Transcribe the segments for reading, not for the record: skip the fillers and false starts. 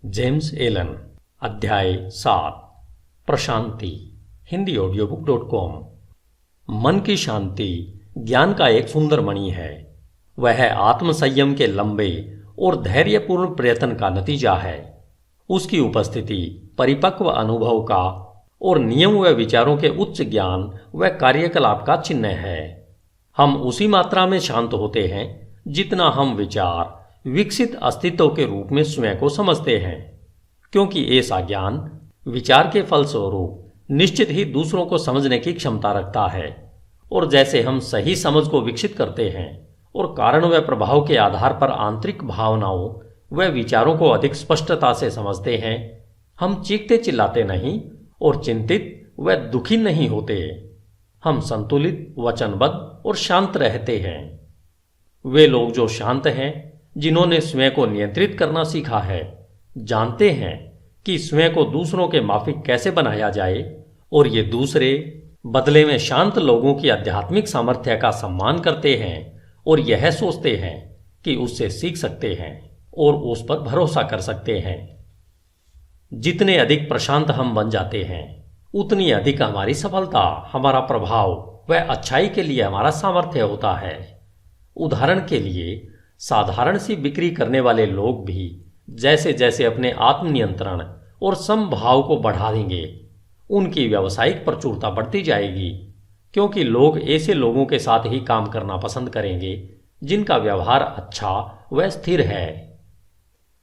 James Allen. अध्याय 7। प्रशांति। हिंदी ऑडियोबुक.com। मन की शांति ज्ञान का एक सुंदर मणि है। वह आत्मसंयम के लंबे और धैर्यपूर्ण प्रयत्न का नतीजा है। उसकी उपस्थिति परिपक्व अनुभव का और नियम व विचारों के उच्च ज्ञान व कार्यकलाप का चिन्ह है। हम उसी मात्रा में शांत होते हैं जितना हम विचार विकसित अस्तित्व के रूप में स्वयं को समझते हैं, क्योंकि ऐसा ज्ञान विचार के फलस्वरूप निश्चित ही दूसरों को समझने की क्षमता रखता है। और जैसे हम सही समझ को विकसित करते हैं और कारण व प्रभाव के आधार पर आंतरिक भावनाओं व विचारों को अधिक स्पष्टता से समझते हैं, हम चीखते चिल्लाते नहीं और चिंतित व दुखी नहीं होते। हम संतुलित, वचनबद्ध और शांत रहते हैं। वे लोग जो शांत हैं, जिन्होंने स्वयं को नियंत्रित करना सीखा है, जानते हैं कि स्वयं को दूसरों के माफिक कैसे बनाया जाए, और ये दूसरे बदले में शांत लोगों की आध्यात्मिक सामर्थ्य का सम्मान करते हैं और यह सोचते हैं कि उससे सीख सकते हैं और उस पर भरोसा कर सकते हैं। जितने अधिक प्रशांत हम बन जाते हैं, उतनी अधिक हमारी सफलता, हमारा प्रभाव व अच्छाई के लिए हमारा सामर्थ्य होता है। उदाहरण के लिए, साधारण सी बिक्री करने वाले लोग भी जैसे जैसे अपने आत्मनियंत्रण और समभाव को बढ़ा देंगे, उनकी व्यावसायिक प्रचुरता बढ़ती जाएगी, क्योंकि लोग ऐसे लोगों के साथ ही काम करना पसंद करेंगे जिनका व्यवहार अच्छा व स्थिर है।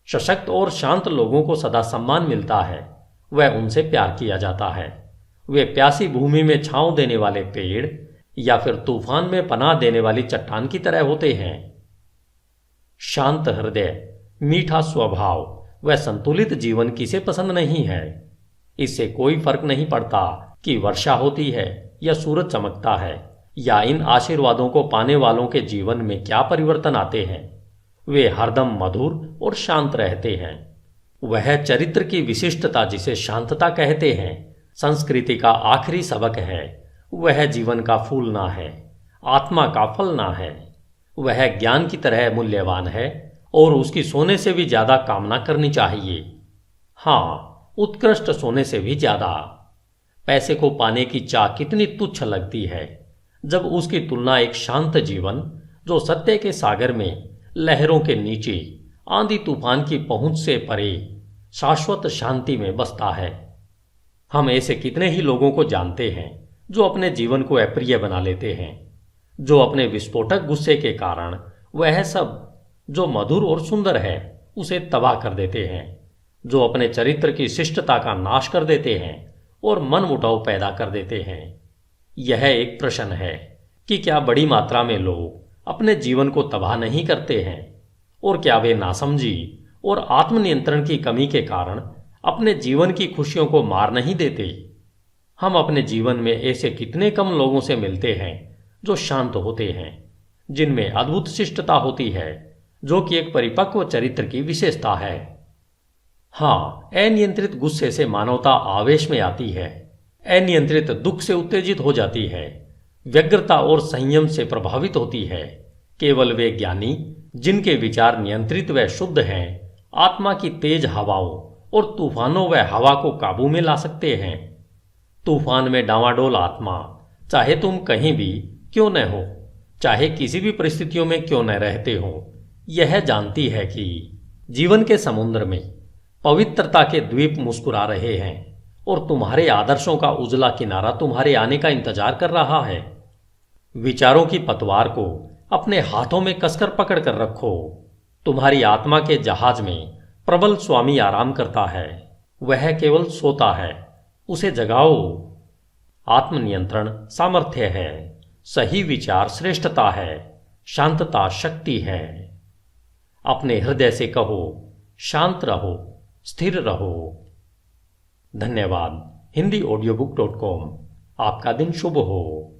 सशक्त और शांत लोगों को सदा सम्मान मिलता है, वह उनसे प्यार किया जाता है। वे प्यासी भूमि में छांव देने वाले पेड़ या फिर तूफान में पनाह देने वाली चट्टान की तरह होते हैं। शांत हृदय, मीठा स्वभाव व संतुलित जीवन किसे पसंद नहीं है। इससे कोई फर्क नहीं पड़ता कि वर्षा होती है या सूरज चमकता है, या इन आशीर्वादों को पाने वालों के जीवन में क्या परिवर्तन आते हैं। वे हरदम मधुर और शांत रहते हैं। वह चरित्र की विशिष्टता, जिसे शांतता कहते हैं, संस्कृति का आखिरी सबक है। वह जीवन का फूलना है, आत्मा का फलना है। वह ज्ञान की तरह मूल्यवान है और उसकी सोने से भी ज्यादा कामना करनी चाहिए। हाँ, उत्कृष्ट सोने से भी ज्यादा। पैसे को पाने की चाह कितनी तुच्छ लगती है जब उसकी तुलना एक शांत जीवन, जो सत्य के सागर में लहरों के नीचे आंधी तूफान की पहुंच से परे शाश्वत शांति में बसता है। हम ऐसे कितने ही लोगों को जानते हैं जो अपने जीवन को अप्रिय बना लेते हैं, जो अपने विस्फोटक गुस्से के कारण वह सब जो मधुर और सुंदर है उसे तबाह कर देते हैं, जो अपने चरित्र की शिष्टता का नाश कर देते हैं और मनमुटाव पैदा कर देते हैं। यह एक प्रश्न है कि क्या बड़ी मात्रा में लोग अपने जीवन को तबाह नहीं करते हैं, और क्या वे नासमझी और आत्मनियंत्रण की कमी के कारण अपने जीवन की खुशियों को मार नहीं देते। हम अपने जीवन में ऐसे कितने कम लोगों से मिलते हैं जो शांत होते हैं, जिनमें अद्भुत शिष्टता होती है, जो कि एक परिपक्व चरित्र की विशेषता है। हाँ, अनियंत्रित गुस्से से मानवता आवेश में आती है, अनियंत्रित दुख से उत्तेजित हो जाती है, व्यग्रता और संयम से प्रभावित होती है। केवल वे ज्ञानी, जिनके विचार नियंत्रित व शुद्ध हैं, आत्मा की तेज हवाओं और तूफानों व हवा को काबू में ला सकते हैं। तूफान में डांवाडोल आत्मा, चाहे तुम कहीं भी क्यों न हो, चाहे किसी भी परिस्थितियों में क्यों न रहते हो, यह जानती है कि जीवन के समुद्र में पवित्रता के द्वीप मुस्कुरा रहे हैं और तुम्हारे आदर्शों का उजला किनारा तुम्हारे आने का इंतजार कर रहा है। विचारों की पतवार को अपने हाथों में कसकर पकड़ कर रखो। तुम्हारी आत्मा के जहाज में प्रबल स्वामी आराम करता है, वह केवल सोता है, उसे जगाओ। आत्मनियंत्रण सामर्थ्य है, सही विचार श्रेष्ठता है, शांतता शक्ति है। अपने हृदय से कहो, शांत रहो, स्थिर रहो। धन्यवाद। हिंदी ऑडियोबुक.com। आपका दिन शुभ हो।